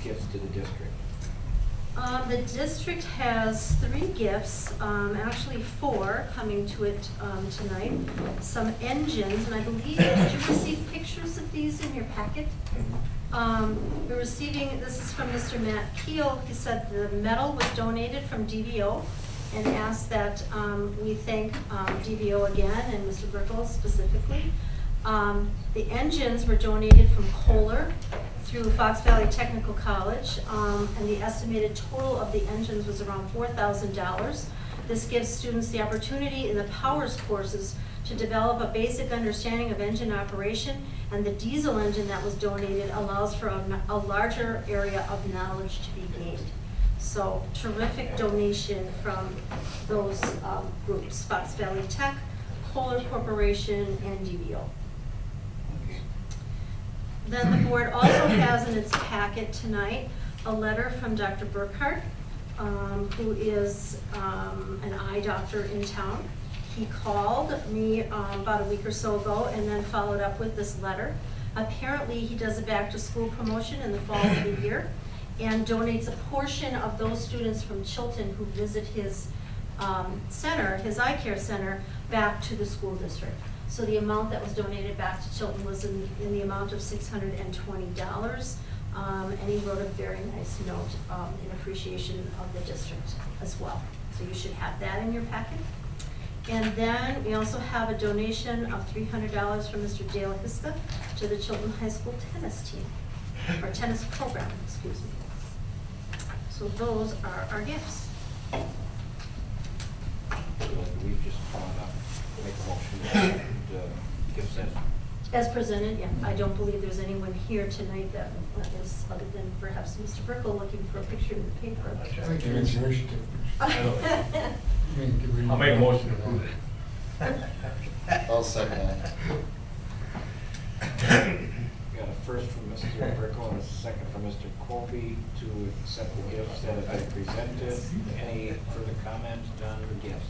gifts to the district? The district has 3 gifts, actually 4 coming to it tonight. Some engines, and I believe, did you receive pictures of these in your packet? We're receiving, this is from Mr. Matt Keel. He said the metal was donated from DVO and asked that we thank DVO again and Mr. Brickle specifically. The engines were donated from Kohler through Fox Valley Technical College, and the estimated total of the engines was around $4,000. This gives students the opportunity in the powers courses to develop a basic understanding of engine operation, and the diesel engine that was donated allows for a larger area of knowledge to be gained. So terrific donation from those groups, Fox Valley Tech, Kohler Corporation, and DVO. Then the board also has in its packet tonight a letter from Dr. Burkhardt, who is an eye doctor in town. He called me about a week or so ago and then followed up with this letter. Apparently he does a back to school promotion in the fall of the year and donates a portion of those students from Chilton who visit his center, his eye care center, back to the school district. So the amount that was donated back to Chilton was in the amount of $620. And he wrote a very nice note in appreciation of the district as well. So you should have that in your packet. And then we also have a donation of $300 from Mr. Dale Hiska to the Chilton High School tennis team, or tennis program, excuse me. So those are our gifts. So we just want to make a motion to gifts As presented, yeah. I don't believe there's anyone here tonight that is, other than perhaps Mr. Brickle, looking for a picture in the paper. I think you should take pictures. I'll make a motion to approve it. I'll second that. We got a first from Mr. Brickle and a second from Mr. Colby to accept the gifts that have been presented. Any further comments on the gifts?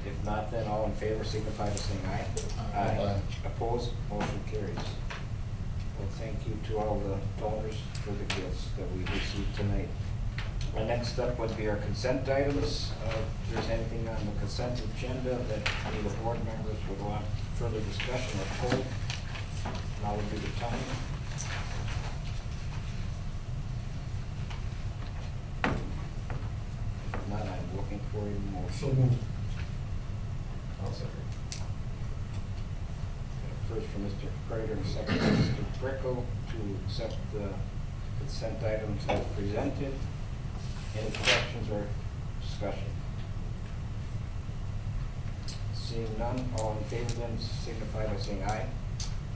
If not, then all in favor signify by saying aye. Aye. Opposed? Motion carries. Well, thank you to all the donors for the gifts that we received tonight. Well, next up would be our consent items. If there's anything on the consent agenda that any of the board members would want further discussion or pull, now would be the time. If not, I'm looking for a motion. So moved. I'll second. First from Mr. Prater and second from Mr. Brickle to accept the consent items as presented. Any questions or discussion? Seeing none, all in favor then signify by saying aye.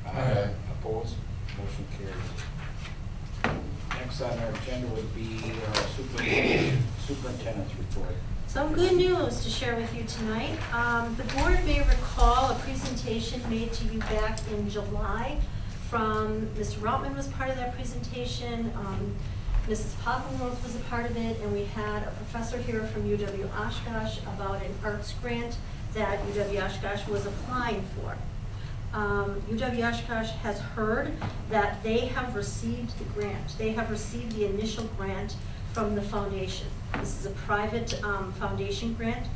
Aye. Opposed? Motion carries. Next on our agenda would be our superintendent's report. Some good news to share with you tonight. The board may recall a presentation made to you back in July from Mr. Routman was part of that presentation. Mrs. Poppleworth was a part of it, and we had a professor here from UW-Oshkosh about an arts grant that UW-Oshkosh was applying for. UW-Oshkosh has heard that they have received the grant. They have received the initial grant from the foundation. This is a private foundation grant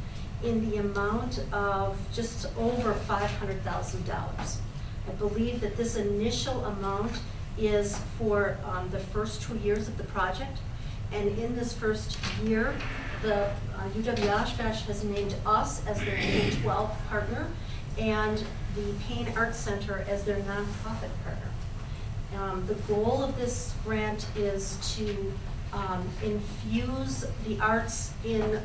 in the amount of just over $500,000. I believe that this initial amount is for the first 2 years of the project. And in this first year, the UW-Oshkosh has named us as their K-12 partner and the Payne Arts Center as their nonprofit partner. The goal of this grant is to infuse the arts in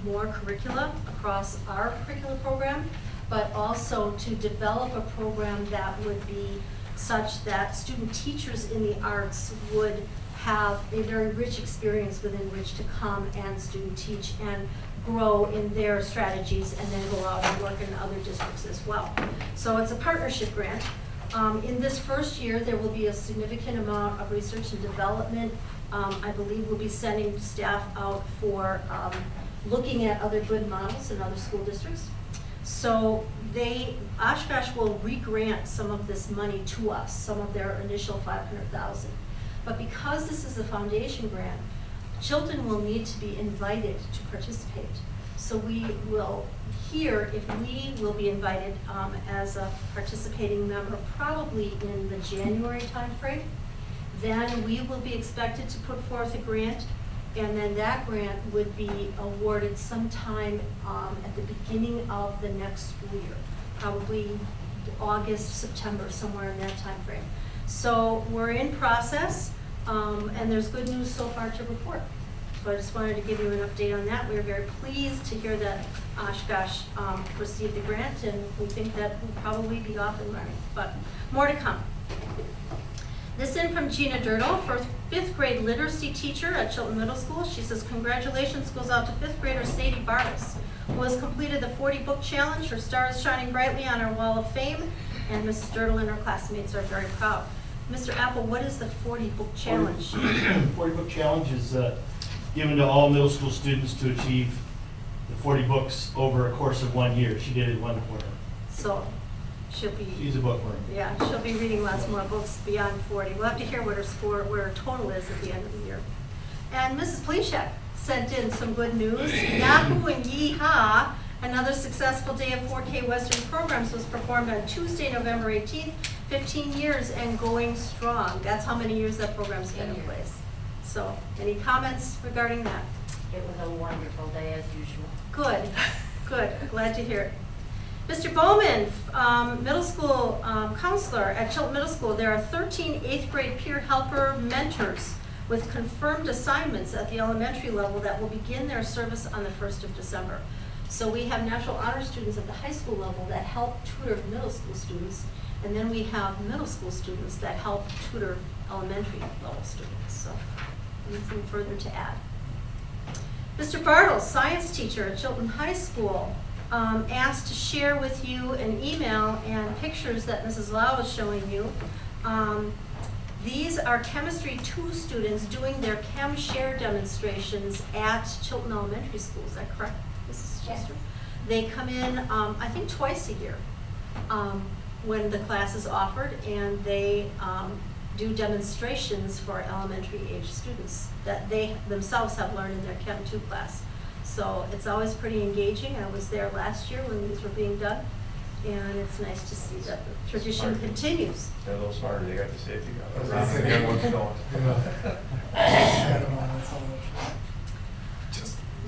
more curricula across our curricular program, but also to develop a program that would be such that student teachers in the arts would have a very rich experience within which to come and student teach and grow in their strategies and then go out and work in other districts as well. So it's a partnership grant. In this first year, there will be a significant amount of research and development. I believe we'll be sending staff out for looking at other good models in other school districts. So Oshkosh will re-grant some of this money to us, some of their initial $500,000. But because this is a foundation grant, Chilton will need to be invited to participate. So we will hear if we will be invited as a participating member, probably in the January timeframe. Then we will be expected to put forth a grant, and then that grant would be awarded sometime at the beginning of the next school year, probably August, September, somewhere in that timeframe. So we're in process, and there's good news so far to report. So I just wanted to give you an update on that. We are very pleased to hear that Oshkosh received the grant, and we think that will probably be off and running, but more to come. This in from Gina Dirtle, for 5th grade literacy teacher at Chilton Middle School. She says, congratulations goes out to 5th grader Sadie Bartles, who has completed the 40 book challenge. Her star is shining brightly on our wall of fame, and Mrs. Dirtle and her classmates are very proud. Mr. Apple, what is the 40 book challenge? 40 book challenge is given to all middle school students to achieve the 40 books over a course of 1 year. She did it in 1 quarter. So she'll be, She's a bookworm. yeah, she'll be reading lots more books beyond 40. We'll have to hear what her score, what her total is at the end of the year. And Mrs. Pleshek sent in some good news. Yahoo and Yeehaw, another successful day of 4K Western programs, was performed on Tuesday, November 18th, 15 years and going strong. That's how many years that program's been in place. So, any comments regarding that? It was a wonderful day as usual. Good, good, glad to hear it. Mr. Bowman, middle school counselor at Chilton Middle School. There are 13 8th grade peer helper mentors with confirmed assignments at the elementary level that will begin their service on the 1st of December. So we have National Honor students at the high school level that help tutor middle school students, and then we have middle school students that help tutor elementary level students. So anything further to add? Mr. Bartles, science teacher at Chilton High School, asked to share with you an email and pictures that Mrs. Lau was showing you. These are Chemistry 2 students doing their Chem Share demonstrations at Chilton Elementary School. Is that correct, Mrs. Chester? They come in, I think, twice a year when the class is offered, and they do demonstrations for elementary age students that they themselves have learned in their Chem 2 class. So it's always pretty engaging. I was there last year when these were being done, and it's nice to see that the tradition continues. They're a little smarter, they got the safety guard. I think everyone's going.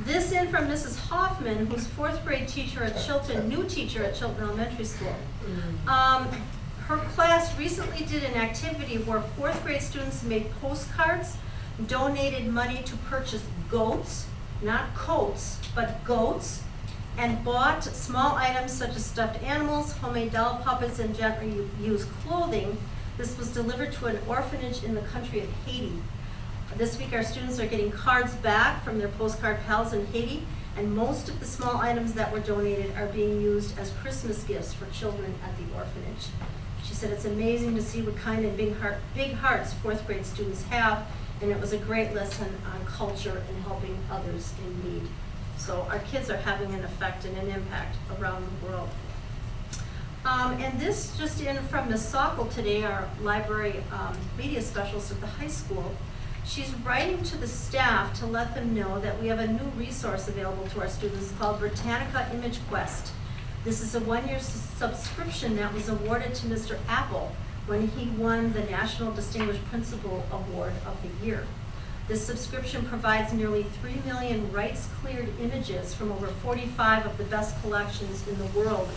This in from Mrs. Hoffman, who's 4th grade teacher at Chilton, new teacher at Chilton Elementary School. Her class recently did an activity where 4th grade students made postcards, donated money to purchase goats, not coats, but goats, and bought small items such as stuffed animals, homemade doll puppets, and gently used clothing. This was delivered to an orphanage in the country of Haiti. This week our students are getting cards back from their postcard pals in Haiti, and most of the small items that were donated are being used as Christmas gifts for children at the orphanage. She said it's amazing to see what kind of big hearts 4th grade students have, and it was a great lesson on culture and helping others in need. So our kids are having an effect and an impact around the world. And this just in from Ms. Sokol today, our library media specialist at the high school. She's writing to the staff to let them know that we have a new resource available to our students called Britannica Image Quest. This is a 1-year subscription that was awarded to Mr. Apple when he won the National Distinguished Principal Award of the Year. This subscription provides nearly 3 million rights-cleared images from over 45 of the best collections in the world,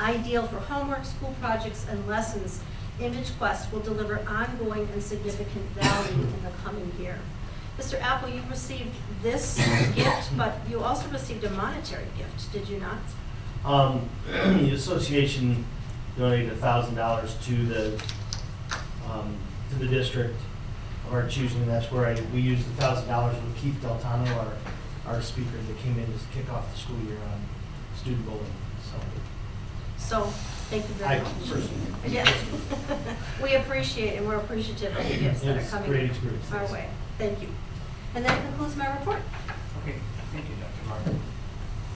ideal for homework, school projects, and lessons. Image Quest will deliver ongoing and significant value in the coming year. Mr. Apple, you received this gift, but you also received a monetary gift, did you not? The association donated $1,000 to the district of our choosing, and that's where we used $1,000 with Keith Deltano, our speaker, that came in to kick off the school year on student bullying. So, thank you very much. Personally. Yes. We appreciate and we're appreciative of the gifts that are It's a coming great experience. our way. Thank you. And that concludes my report. Okay, thank you,